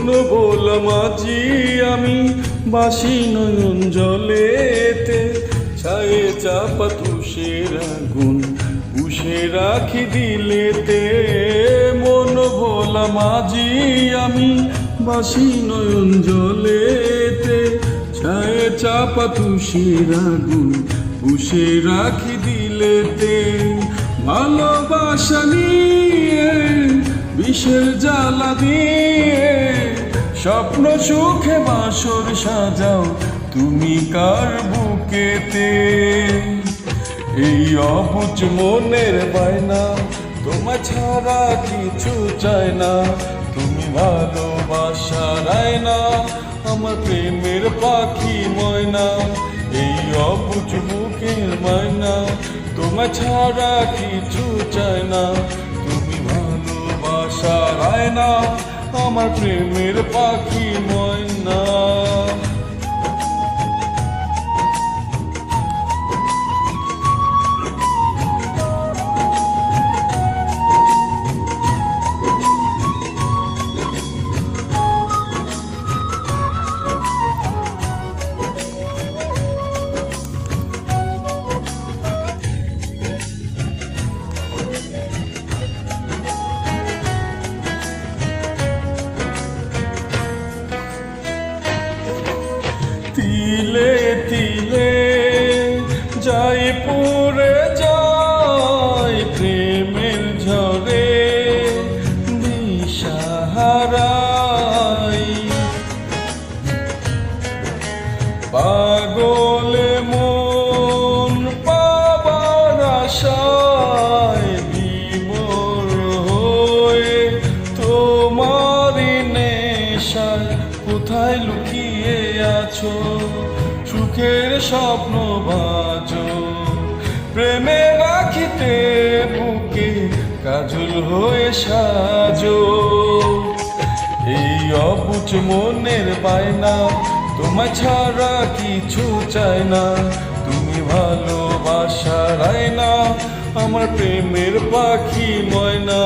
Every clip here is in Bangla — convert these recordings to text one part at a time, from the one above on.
মন ভোলা মাঝি আমি বাসি নয়ন জলেতে, ছায়ে চাপা তুষের আগুন পুষে রাখি দিলেতে। মন ভোলা মাঝি আমি বাসি নয়ন জলেতে, ছায়ে চাপা তুষের আগুন পুষে রাখি দিলেতে। ভালোবাসা নিয়ে বিষের জ্বালা দিয়ে স্বপ্ন সুখে বাসর সাজাও তুমি কার বুকেতে। এই অবুঝ মনের বায়না তোমার ছাড়া কিছু চায় না, তুমি ভালোবাসার আয়না আমার প্রেমের পাখি ময়না। এই অবুঝ বুকের ময়না তোমার ছাড়া কিছু চায় না, তুমি ভালোবাসার আয়না আমার প্রেমের পাখি ময়না। তিলে তিলে যাই পুরে যায় প্রেমের ঝরে দিশাহারাই। পাগলে মন পাবার আশায় বিমর হয়ে তোমারই নেশায় কোথায় লুকিয়ে আছো, সুখের স্বপ্ন বাজো প্রেমে রাখিতে বুকে কাজল হয়ে সাজো। এই অবুঝ মনের বায়না তোমার ছাড়া কিছু চায় না, তুমি ভালোবাসার আয়না আমার প্রেমের পাখি ময়না।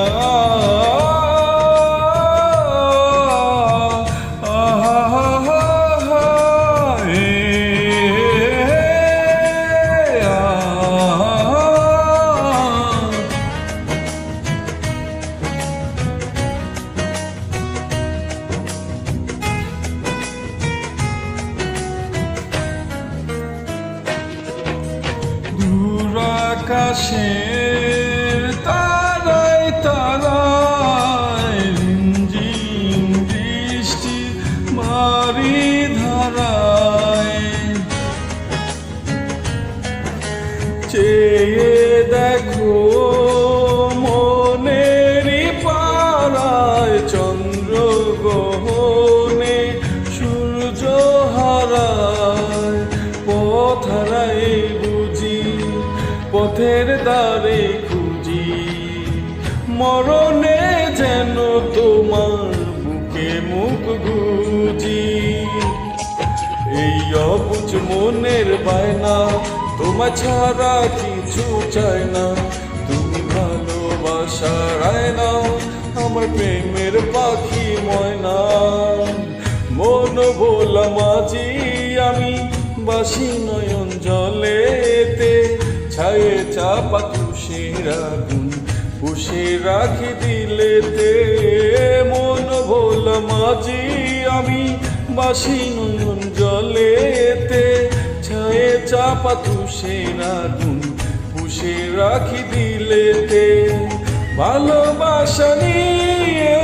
আকাশের তারায় তারায় রিমঝিম বৃষ্টি মারি ধারায়, চেয়ে দেখো মনেরই পাড়ায় চন্দ্র গহনে সূর্য হারায়। পথ হারায় বুঝি পথের দ্বারে খুঁজি, মরণে যেন তোমার বুকে মুখ গুজি। এই অবুঝ মনের বায়না তোমার ছাড়া কিছু চায় না, তুমি ভালোবাসার আয়না আমার প্রেমের পাখি ময়না। মন ভোলা মাঝি আমি বাসি নয়ন জলেতে, ছায়ে চাপা তুষের আগুন পুষে রাখি দিলেতে। মন ভোলা মাঝি আমি বাসি নয়ন জলেতে, ছায়ে চাপা তুষের আগুন পুষে রাখি দিলেতে। ভালোবাসা নিয়ে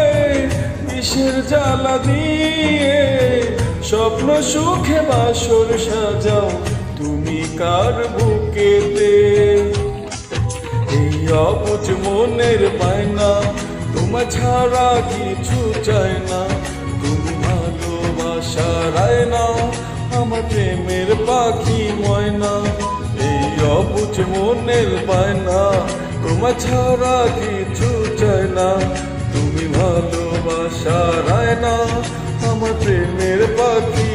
বিষের জ্বালা দিয়ে স্বপ্ন সুখে বাসর সাজাও তুমি কার বুকেতে। এই অবুঝ মনের বায়না তোমার ছাড়া কিছু চায় না, তুমি ভালোবাসার আয়না আমার প্রেমের পাখি ময়না। এই অবুঝ মনের বায়না তোমার ছাড়া কিছু চায় না, তুমি ভালোবাসার আয়না আমার প্রেমের পাখি।